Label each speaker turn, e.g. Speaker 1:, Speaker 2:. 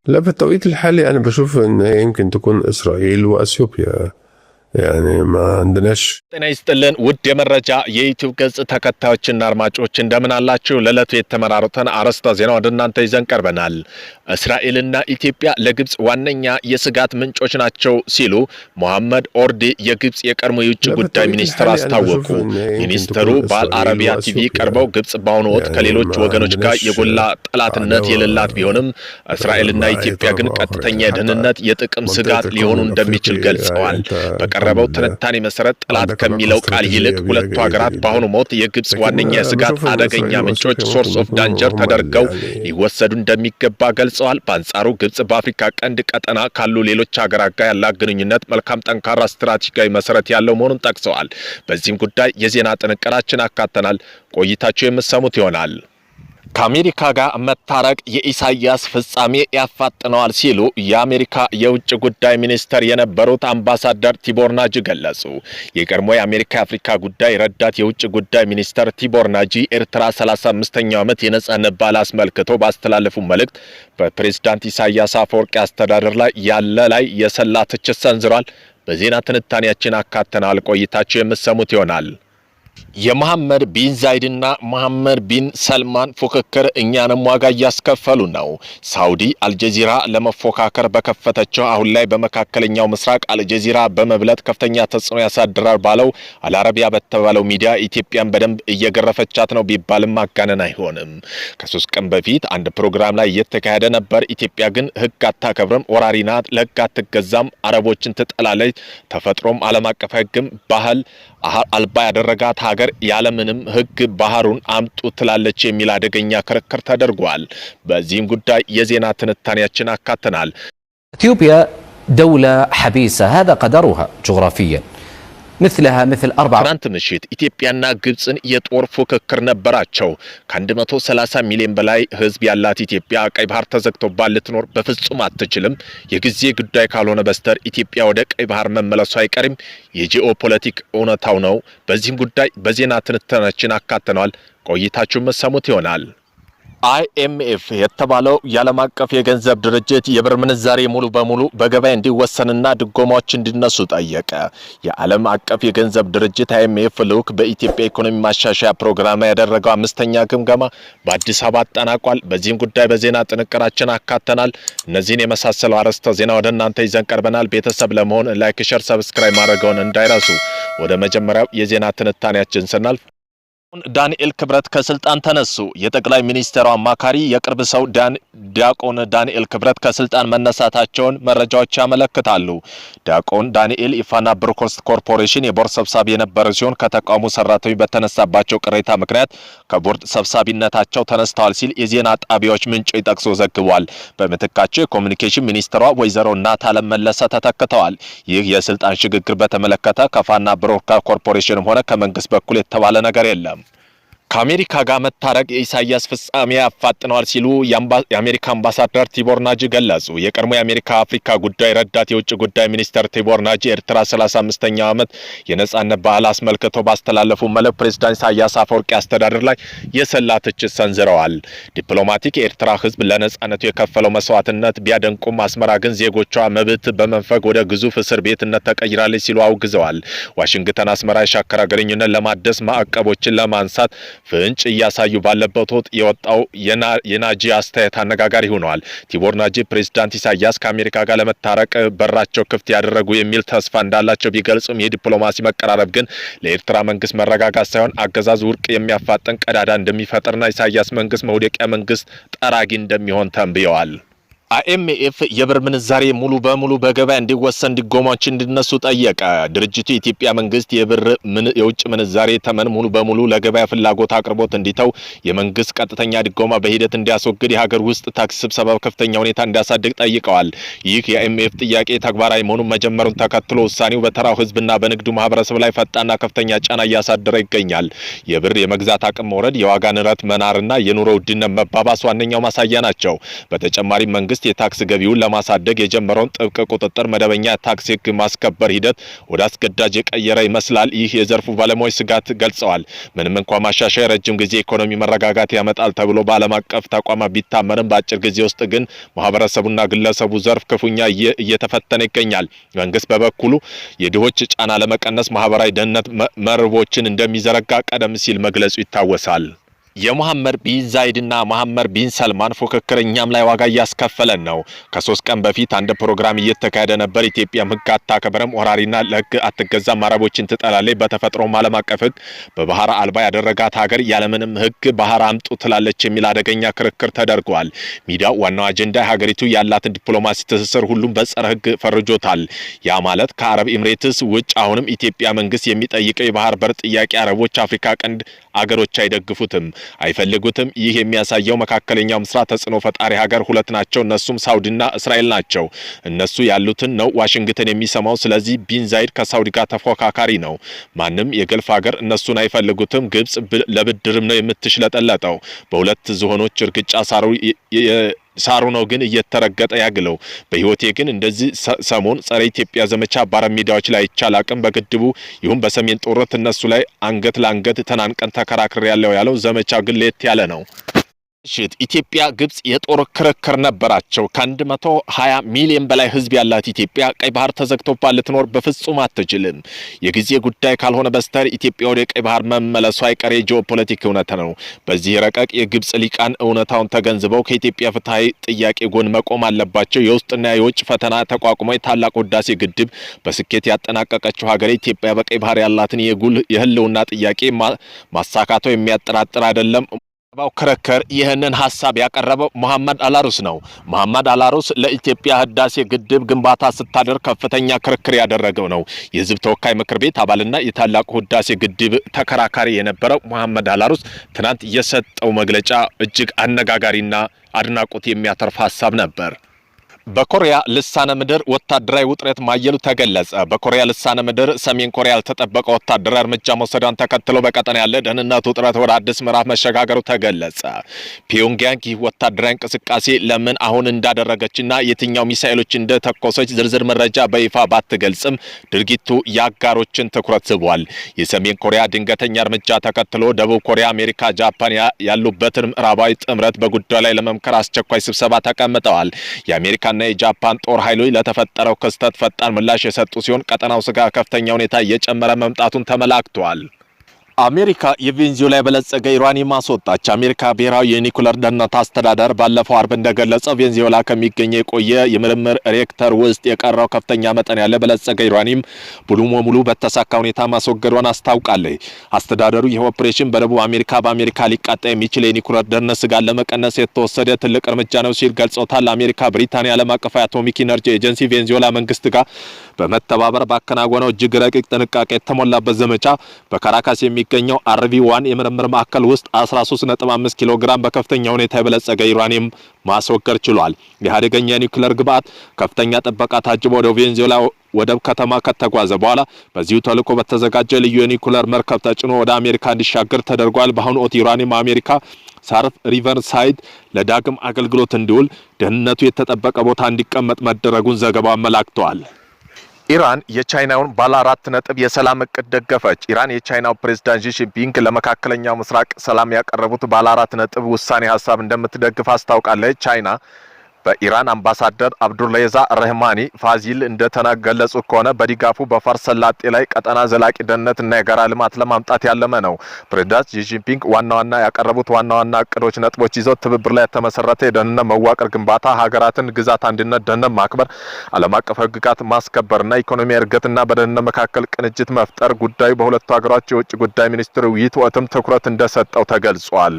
Speaker 1: لا في التوقيت الحالي أنا بشوف إن هي يمكن تكون إسرائيل وأثيوبيا يعني ما عندناش
Speaker 2: ጤና ይስጥልን ውድ የመረጃ የዩቲዩብ ገጽ ተከታዮችና አድማጮች እንደምን አላችሁ? ለዕለቱ የተመራሩትን አርዕስተ ዜና ወደ እናንተ ይዘን ቀርበናል። እስራኤልና ኢትዮጵያ ለግብጽ ዋነኛ የስጋት ምንጮች ናቸው ሲሉ መሐመድ ኦርዲ የግብጽ የቀድሞ የውጭ ጉዳይ ሚኒስትር አስታወቁ። ሚኒስትሩ በአልአረቢያ ቲቪ ቀርበው ግብጽ በአሁኑ ወቅት ከሌሎች ወገኖች ጋር የጎላ ጠላትነት የሌላት ቢሆንም እስራኤልና ኢትዮጵያ ግን ቀጥተኛ የደህንነት የጥቅም ስጋት ሊሆኑ እንደሚችል ገልጸዋል። በቀረበው ትንታኔ መሰረት ጠላት ከሚለው ቃል ይልቅ ሁለቱ ሀገራት በአሁኑ ሞት የግብጽ ዋነኛ የስጋት አደገኛ ምንጮች ሶርስ ኦፍ ዳንጀር ተደርገው ሊወሰዱ እንደሚገባ ገልጸዋል። በአንጻሩ ግብጽ በአፍሪካ ቀንድ ቀጠና ካሉ ሌሎች ሀገራት ጋር ያላት ግንኙነት መልካም ጠንካራ ስትራቴጂካዊ መሰረት ያለው መሆኑን ጠቅሰዋል። በዚህም ጉዳይ የዜና ጥንቅራችን አካተናል። ቆይታችሁ የምትሰሙት ይሆናል። ከአሜሪካ ጋር መታረቅ የኢሳያስ ፍጻሜ ያፋጥነዋል ሲሉ የአሜሪካ የውጭ ጉዳይ ሚኒስተር የነበሩት አምባሳደር ቲቦር ናጂ ገለጹ። የቀድሞ የአሜሪካ የአፍሪካ ጉዳይ ረዳት የውጭ ጉዳይ ሚኒስተር ቲቦር ናጂ ኤርትራ 35ኛው ዓመት የነጻነት በዓል አስመልክቶ ባስተላለፉ መልእክት በፕሬዝዳንት ኢሳያስ አፈወርቂ አስተዳደር ላይ የሰላ ትችት ሰንዝሯል። በዜና ትንታኔያችን አካተናል። ቆይታችሁ የምትሰሙት ይሆናል። የመሐመድ ቢን ዛይድና መሐመድ ቢን ሰልማን ፉክክር እኛንም ዋጋ እያስከፈሉ ነው። ሳውዲ አልጀዚራ ለመፎካከር በከፈተችው አሁን ላይ በመካከለኛው ምስራቅ አልጀዚራ በመብለጥ ከፍተኛ ተጽዕኖ ያሳድራል ባለው አልአረቢያ በተባለው ሚዲያ ኢትዮጵያን በደንብ እየገረፈቻት ነው ቢባልም ማጋነን አይሆንም። ከ3 ቀን በፊት አንድ ፕሮግራም ላይ እየተካሄደ ነበር። ኢትዮጵያ ግን ሕግ አታከብርም፣ ወራሪ ናት፣ ለሕግ አትገዛም፣ አረቦችን ትጠላለች፣ ተፈጥሮም ዓለም አቀፍ ሕግም ባህል አልባ ያደረጋት ሀገር ያለምንም ሕግ ባህሩን አምጡ ትላለች የሚል አደገኛ ክርክር ተደርጓል። በዚህም ጉዳይ የዜና ትንታኔያችን አካተናል።
Speaker 3: ኢትዮጵያ دولة حبيسة هذا قدرها جغرافيا مثلها مثل 4
Speaker 2: ትናንት ምሽት ኢትዮጵያና ግብጽን የጦር ፉክክር ነበራቸው። ከ130 ሚሊዮን በላይ ህዝብ ያላት ኢትዮጵያ ቀይ ባህር ተዘግቶባት ልትኖር በፍጹም አትችልም። የጊዜ ጉዳይ ካልሆነ በስተር ኢትዮጵያ ወደ ቀይ ባህር መመለሱ አይቀርም። የጂኦፖለቲክ እውነታው ነው። በዚህም ጉዳይ በዜና ትንታኔያችን አካተናል። ቆይታችሁ መሰሙት ይሆናል። IMF የተባለው የዓለም አቀፍ የገንዘብ ድርጅት የብር ምንዛሬ ሙሉ በሙሉ በገበያ እንዲወሰንና ድጎማዎች እንዲነሱ ጠየቀ። የዓለም አቀፍ የገንዘብ ድርጅት IMF ልዑክ በኢትዮጵያ ኢኮኖሚ ማሻሻያ ፕሮግራም ያደረገው 5ኛ ግምገማ በአዲስ አበባ አጠናቋል። በዚህም ጉዳይ በዜና ጥንቅራችን አካተናል። እነዚህን የመሳሰሉ አርዕስተ ዜና ወደ እናንተ ይዘን ቀርበናል። ቤተሰብ ለመሆን ላይክ፣ ሼር፣ ሰብስክራይብ ማድረግዎን እንዳይረሱ። ወደ መጀመሪያው የዜና ትንታኔያችን ስናልፍ ዳንኤል ክብረት ከስልጣን ተነሱ። የጠቅላይ ሚኒስትሩ አማካሪ የቅርብ ሰው ዲያቆን ዳንኤል ክብረት ከስልጣን መነሳታቸውን መረጃዎች ያመለክታሉ። ዲያቆን ዳንኤል ኢፋና ብሮድካስት ኮርፖሬሽን የቦርድ ሰብሳቢ የነበሩ ሲሆን ከተቋሙ ሰራተኞች በተነሳባቸው ቅሬታ ምክንያት ከቦርድ ሰብሳቢነታቸው ተነስተዋል ሲል የዜና ጣቢያዎች ምንጮች ጠቅሶ ዘግቧል። በምትካቸው የኮሙኒኬሽን ሚኒስትሯ ወይዘሮ ናታለም መለሰ ተተክተዋል። ይህ የስልጣን ሽግግር በተመለከተ ከፋና ብሮድካስት ኮርፖሬሽንም ሆነ ከመንግስት በኩል የተባለ ነገር የለም። ከአሜሪካ ጋር መታረቅ የኢሳያስ ፍጻሜ ያፋጥነዋል ሲሉ የአሜሪካ አምባሳደር ቲቦር ናጂ ገለጹ። የቀድሞ የአሜሪካ አፍሪካ ጉዳይ ረዳት የውጭ ጉዳይ ሚኒስትር ቲቦር ናጂ ኤርትራ 35ኛው ዓመት የነጻነት በዓል አስመልክቶ ባስተላለፉ መልእክት ፕሬዝዳንት ኢሳያስ አፈወርቂ አስተዳደር ላይ የሰላ ትችት ሰንዝረዋል። ዲፕሎማቲክ የኤርትራ ሕዝብ ለነጻነቱ የከፈለው መስዋዕትነት ቢያደንቁም አስመራ ግን ዜጎቿ መብት በመንፈግ ወደ ግዙፍ እስር ቤትነት ተቀይራለች ሲሉ አውግዘዋል። ዋሽንግተን አስመራ የሻከረ ግንኙነት ለማደስ ማዕቀቦችን ለማንሳት ፍንጭ እያሳዩ ባለበት ወቅት የወጣው የናጂ አስተያየት አነጋጋሪ ሆኗል። ቲቦር ናጂ ፕሬዝዳንት ኢሳያስ ከአሜሪካ ጋር ለመታረቅ በራቸው ክፍት ያደረጉ የሚል ተስፋ እንዳላቸው ቢገልጹም የዲፕሎማሲ መቀራረብ ግን ለኤርትራ መንግስት መረጋጋት ሳይሆን አገዛዝ ውርቅ የሚያፋጥን ቀዳዳ እንደሚፈጥርና ኢሳያስ መንግስት መውደቂያ መንግስት ጠራጊ እንደሚሆን ተንብየዋል። IMF የብር ምንዛሬ ሙሉ በሙሉ በገበያ እንዲወሰን ድጎማዎች እንዲነሱ ጠየቀ። ድርጅቱ የኢትዮጵያ መንግስት የውጭ ምንዛሬ ተመን ሙሉ በሙሉ ለገበያ ፍላጎት አቅርቦት እንዲተው የመንግስት ቀጥተኛ ድጎማ በሂደት እንዲያስወግድ የሀገር ውስጥ ታክስ ስብሰባ ከፍተኛ ሁኔታ እንዲያሳድግ ጠይቀዋል። ይህ የIMF ጥያቄ ተግባራዊ መሆኑን መጀመሩን ተከትሎ ውሳኔው በተራው ህዝብና በንግዱ ማህበረሰብ ላይ ፈጣንና ከፍተኛ ጫና እያሳደረ ይገኛል። የብር የመግዛት አቅም መውረድ፣ የዋጋ ንረት መናርና የኑሮ ውድነት መባባስ ዋነኛው ማሳያ ናቸው። በተጨማሪ መንግስት መንግስት የታክስ ገቢውን ለማሳደግ የጀመረውን ጥብቅ ቁጥጥር መደበኛ ታክስ ህግ ማስከበር ሂደት ወደ አስገዳጅ የቀየረ ይመስላል። ይህ የዘርፉ ባለሙያዎች ስጋት ገልጸዋል። ምንም እንኳን ማሻሻያ ረጅም ጊዜ ኢኮኖሚ መረጋጋት ያመጣል ተብሎ በዓለም አቀፍ ተቋማት ቢታመንም በአጭር ጊዜ ውስጥ ግን ማህበረሰቡና ግለሰቡ ዘርፍ ክፉኛ እየተፈተነ ይገኛል። መንግስት በበኩሉ የድሆች ጫና ለመቀነስ ማህበራዊ ደህንነት መርቦችን እንደሚዘረጋ ቀደም ሲል መግለጹ ይታወሳል። የሙሐመድ ቢን ዛይድና መሐመድ ቢን ሰልማን ፉክክር እኛም ላይ ዋጋ እያስከፈለን ነው። ከ3 ቀን በፊት አንድ ፕሮግራም እየተካሄደ ነበር። ኢትዮጵያም ህግ አታከብርም፣ ወራሪና ለህግ አትገዛም፣ አረቦችን ትጠላለች፣ በተፈጥሮም ዓለም አቀፍ ህግ በባህር አልባ ያደረጋት ሀገር ያለምንም ህግ ባህር አምጡ ትላለች የሚል አደገኛ ክርክር ተደርጓል። ሚዲያው ዋናው አጀንዳ ሀገሪቱ ያላትን ዲፕሎማሲ ትስስር ሁሉም በጸረ ህግ ፈርጆታል። ያ ማለት ከአረብ ኤምሬትስ ውጭ አሁንም ኢትዮጵያ መንግስት የሚጠይቀው የባህር በር ጥያቄ አረቦች አፍሪካ ቀንድ አገሮች አይደግፉትም፣ አይፈልጉትም። ይህ የሚያሳየው መካከለኛው ምስራቅ ተጽዕኖ ፈጣሪ ሀገር ሁለት ናቸው። እነሱም ሳውዲና እስራኤል ናቸው። እነሱ ያሉትን ነው ዋሽንግተን የሚሰማው። ስለዚህ ቢን ዛይድ ከሳውዲ ጋር ተፎካካሪ ነው። ማንም የገልፍ ሀገር እነሱን አይፈልጉትም። ግብጽ ለብድርም ነው የምትሽለጠለጠው። በሁለት ዝሆኖች እርግጫ ሳሩ ነው ግን እየተረገጠ ያግለው። በህይወቴ ግን እንደዚህ ሰሞን ጸረ ኢትዮጵያ ዘመቻ በአረብ ሚዲያዎች ላይ ይቻላልም በግድቡ ይሁን በሰሜን ጦርነት እነሱ ላይ አንገት ለአንገት ተናንቀን ተከራክሬ ያለው ዘመቻ ግን ለየት ያለ ነው። ኢትዮጵያ ግብጽ የጦር ክርክር ነበራቸው። ከ120 ሚሊዮን በላይ ህዝብ ያላት ኢትዮጵያ ቀይ ባህር ተዘግቶባት ልትኖር በፍጹም አትችልም። የጊዜ ጉዳይ ካልሆነ በስተቀር ኢትዮጵያ ወደ ቀይ ባህር መመለሷ አይቀሬ ጂኦፖለቲክ እውነታ ነው። በዚህ ረቀቅ የግብጽ ሊቃን እውነታውን ተገንዝበው ከኢትዮጵያ ፍትሃዊ ጥያቄ ጎን መቆም አለባቸው። የውስጥና የውጭ ፈተና ተቋቁሞ የታላቁ ህዳሴ ግድብ በስኬት ያጠናቀቀችው ሀገር ኢትዮጵያ በቀይ ባህር ያላትን የህልውና ጥያቄ ማሳካቷ የሚያጠራጥር አይደለም። ክርክር ይህንን ሐሳብ ያቀረበው መሐመድ አላሩስ ነው። መሐመድ አላሩስ ለኢትዮጵያ ህዳሴ ግድብ ግንባታ ስታደርግ ከፍተኛ ክርክር ያደረገው ነው። የህዝብ ተወካይ ምክር ቤት አባልና የታላቁ ህዳሴ ግድብ ተከራካሪ የነበረው መሐመድ አላሩስ ትናንት የሰጠው መግለጫ እጅግ አነጋጋሪና አድናቆት የሚያተርፍ ሐሳብ ነበር። በኮሪያ ልሳነ ምድር ወታደራዊ ውጥረት ማየሉ ተገለጸ። በኮሪያ ልሳነ ምድር ሰሜን ኮሪያ ያልተጠበቀ ወታደራዊ እርምጃ መውሰዷን ተከትሎ በቀጠና ያለ ደህንነት ውጥረት ወደ አዲስ ምዕራፍ መሸጋገሩ ተገለጸ። ፒዮንግያንግ ይህ ወታደራዊ እንቅስቃሴ ለምን አሁን እንዳደረገችና የትኛው ሚሳኤሎች እንደተኮሰች ዝርዝር መረጃ በይፋ ባትገልጽም ድርጊቱ የአጋሮችን ትኩረት ስቧል። የሰሜን ኮሪያ ድንገተኛ እርምጃ ተከትሎ ደቡብ ኮሪያ፣ አሜሪካ፣ ጃፓን ያሉበትን ምዕራባዊ ጥምረት በጉዳዩ ላይ ለመምከር አስቸኳይ ስብሰባ ተቀምጠዋል። የአሜሪካ የጃፓን ጦር ኃይሎች ለተፈጠረው ክስተት ፈጣን ምላሽ የሰጡ ሲሆን ቀጠናው ስጋት ከፍተኛ ሁኔታ እየጨመረ መምጣቱን ተመላክቷል። አሜሪካ የቬንዙዌላ የበለጸገ ዩራኒየም አስወጣች። አሜሪካ ብሔራዊ የኒኩለር ደህንነት አስተዳደር ባለፈው አርብ እንደገለጸው ቬንዙዌላ ከሚገኘው የቆየ የምርምር ሪኤክተር ውስጥ የቀረው ከፍተኛ መጠን ያለ በለጸገ ዩራኒየም ሙሉ በተሳካ ሁኔታ ማስወገዷን አስታውቃለች። አስተዳደሩ ይህ ኦፕሬሽን በደቡብ አሜሪካ በአሜሪካ ሊቃጣ የሚችል የኒኩለር ደህንነት ስጋት ለመቀነስ የተወሰደ ትልቅ እርምጃ ነው ሲል ገልጾታል። አሜሪካ፣ ብሪታንያ፣ ዓለም አቀፍ አቶሚክ ኢነርጂ ኤጀንሲ ቬንዙዌላ መንግስት ጋር በመተባበር ባከናወነው እጅግ ረቂቅ ጥንቃቄ የተሞላበት ዘመቻ በካራካስ የሚገኘው አርቪ1 የምርምር ማዕከል ውስጥ 13.5 ኪሎ ግራም በከፍተኛ ሁኔታ የበለጸገ ዩራኒየም ማስወገድ ችሏል። የአደገኛ ኒውክሌር ግብዓት ከፍተኛ ጥበቃ ታጅቦ ወደ ቬንዙዌላ ወደብ ከተማ ከተጓዘ በኋላ በዚሁ ተልዕኮ በተዘጋጀ ልዩ የኒውክሌር መርከብ ተጭኖ ወደ አሜሪካ እንዲሻገር ተደርጓል። በአሁኑ ወቅት ዩራኒየም አሜሪካ ሳርፍ ሪቨር ሳይድ ለዳግም አገልግሎት እንዲውል ደህንነቱ የተጠበቀ ቦታ እንዲቀመጥ መደረጉን ዘገባው አመላክተዋል። ኢራን የቻይናውን ባለ 4 ነጥብ የሰላም እቅድ ደገፈች። ኢራን የቻይናው ፕሬዝዳንት ሺ ጂንፒንግ ለመካከለኛው ምስራቅ ሰላም ያቀረቡት ባለ 4 ነጥብ ውሳኔ ሀሳብ እንደምትደግፍ አስታውቃለች። ቻይና በኢራን አምባሳደር አብዱልሬዛ ረህማኒ ፋዚል እንደተገለጹ ከሆነ በዲጋፉ በፋርስ ሰላጤ ላይ ቀጠና ዘላቂ ደህንነትና የጋራ ልማት ለማምጣት ያለመ ነው። ፕሬዝዳንት ሺ ጂንፒንግ ዋና ያቀረቡት ዋና እቅዶች ነጥቦች ይዘው ትብብር ላይ የተመሰረተ የደህንነት መዋቅር ግንባታ፣ ሀገራትን ግዛት አንድነት ደህንነት ማክበር፣ ዓለም አቀፍ ህግጋት ማስከበርና ኢኮኖሚያዊ እድገትና በደህንነት መካከል ቅንጅት መፍጠር ጉዳዩ በሁለቱ ሀገሮች የውጭ ጉዳይ ሚኒስትር ውይይት ወቅትም ትኩረት እንደሰጠው ተገልጿል።